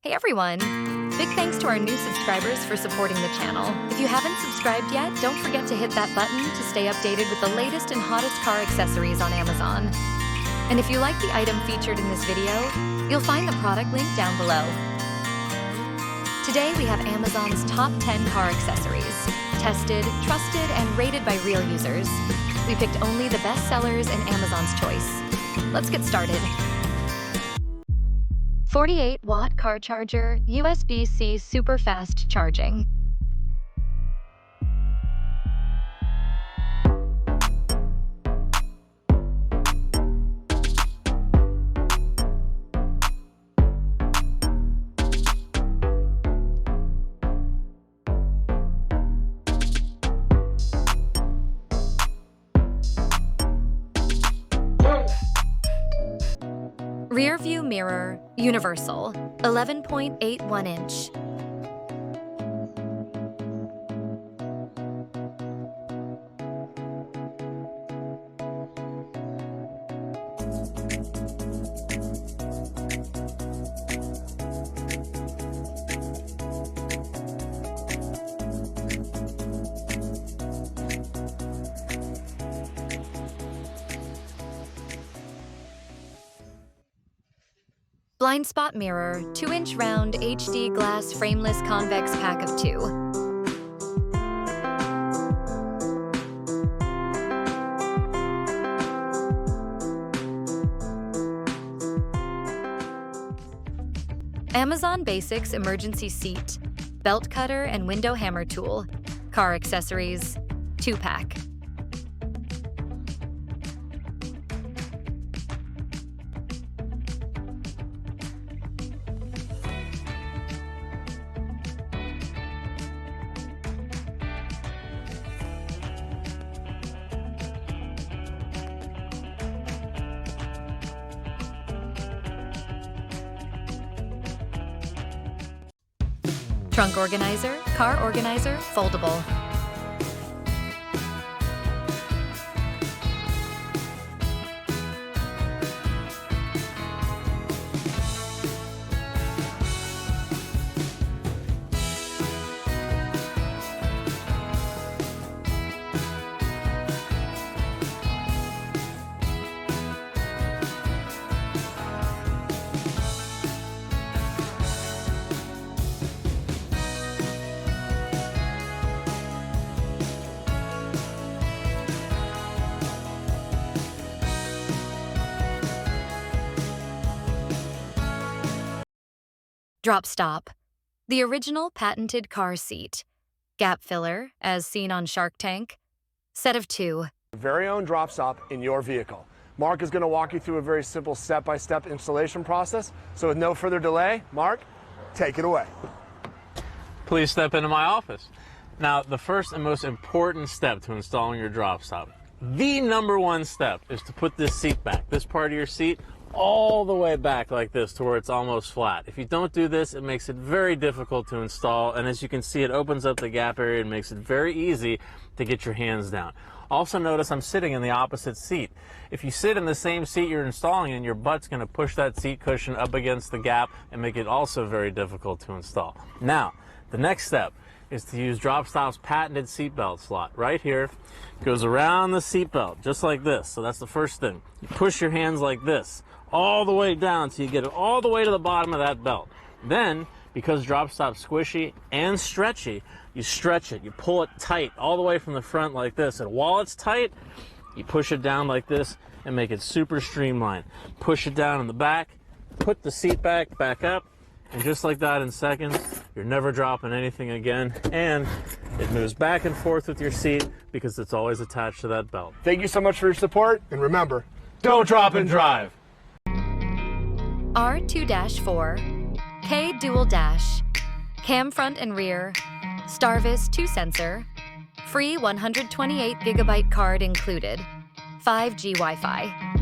Hey everyone! Big thanks to our new subscribers for supporting the channel. If you haven't subscribed yet, don't forget to hit that button to stay updated with the latest and hottest car accessories on Amazon. And if you like the item featured in this video, you'll find the product link down below. Today we have Amazon's top 10 car accessories, tested, trusted, and rated by real users. We picked only the best sellers and Amazon's choice. Let's get started. 48-watt car charger, USB-C super fast charging. Rear view mirror, universal, 11.81 inch. Blind spot mirror, 2-inch round HD glass frameless convex pack of 2. Amazon Basics emergency seat, belt cutter and window hammer tool, car accessories, 2-pack. Trunk organizer, car organizer, foldable. Drop stop, the original patented car seat. Gap filler, as seen on Shark Tank. Set of 2. Very own drop stop in your vehicle. Mark is going to walk you through a very simple step-by-step installation process. So with no further delay, Mark, take it away. Please step into my office. Now, the first and most important step to installing your drop stop, the #1 step, is to put this seat back, this part of your seat, all the way back like this to where it's almost flat. If you don't do this, it makes it very difficult to install, and as you can see, it opens up the gap area and makes it very easy to get your hands down. Also notice I'm sitting in the opposite seat. If you sit in the same seat you're installing in, your butt's going to push that seat cushion up against the gap and make it also very difficult to install. Now, the next step is to use DropStop's patented seatbelt slot. Right here, it goes around the seatbelt, just like this. So that's the first thing. You push your hands like this, all the way down so you get it all the way to the bottom of that belt. Then, because DropStop's squishy and stretchy, you stretch it, you pull it tight all the way from the front like this, and while it's tight, you push it down like this and make it super streamlined. Push it down in the back, put the seat back up, and just like that in seconds, you're never dropping anything again, and it moves back and forth with your seat because it's always attached to that belt. Thank you so much for your support, and remember, don't drop and drive. R2-4, K dual dash, cam front and rear, STARVIS 2 sensor, free 128GB card included, 5G Wi-Fi.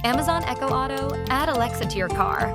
Amazon Echo Auto, add Alexa to your car.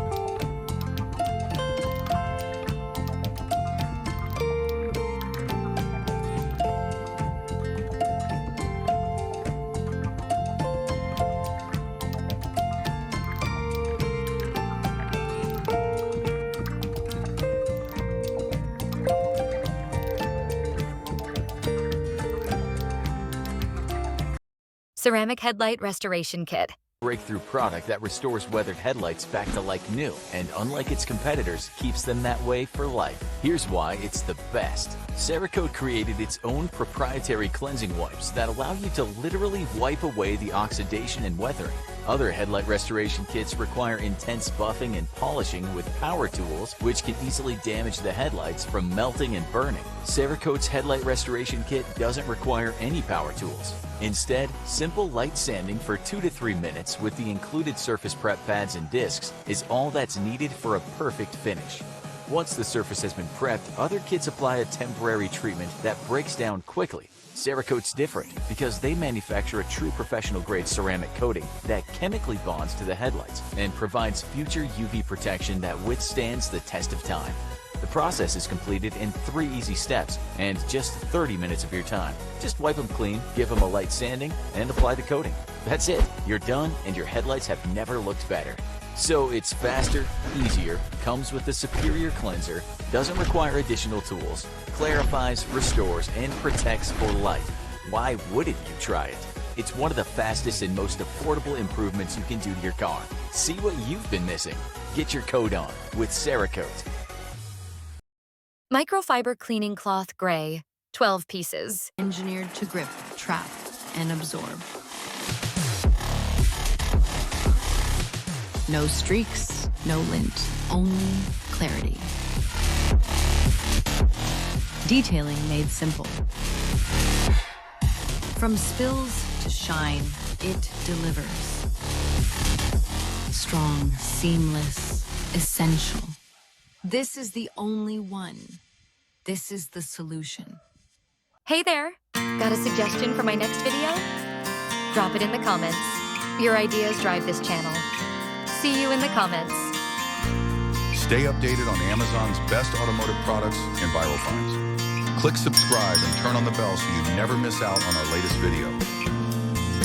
Ceramic Headlight Restoration Kit. Breakthrough product that restores weathered headlights back to like new, and unlike its competitors, keeps them that way for life. Here's why it's the best. Cerakote created its own proprietary cleansing wipes that allow you to literally wipe away the oxidation and weathering. Other headlight restoration kits require intense buffing and polishing with power tools, which can easily damage the headlights from melting and burning. Cerakote's headlight restoration kit doesn't require any power tools. Instead, simple light sanding for 2 to 3 minutes with the included surface prep pads and discs is all that's needed for a perfect finish. Once the surface has been prepped, other kits apply a temporary treatment that breaks down quickly. Cerakote's different because they manufacture a true professional-grade ceramic coating that chemically bonds to the headlights and provides future UV protection that withstands the test of time. The process is completed in 3 easy steps and just 30 minutes of your time. Just wipe them clean, give them a light sanding, and apply the coating. That's it. You're done, and your headlights have never looked better. So it's faster, easier, comes with a superior cleanser, doesn't require additional tools, clarifies, restores, and protects for life. Why wouldn't you try it? It's one of the fastest and most affordable improvements you can do to your car. See what you've been missing. Get your coat on with Cerakote. Microfiber Cleaning Cloth Gray, 12 pieces. Engineered to grip, trap, and absorb. No streaks, no lint, only clarity. Detailing made simple. From spills to shine, it delivers. Strong, seamless, essential. This is the only one. This is the solution. Hey there! Got a suggestion for my next video? Drop it in the comments. Your ideas drive this channel. See you in the comments. Stay updated on Amazon's best automotive products and viral finds. Click subscribe and turn on the bell so you never miss out on our latest video.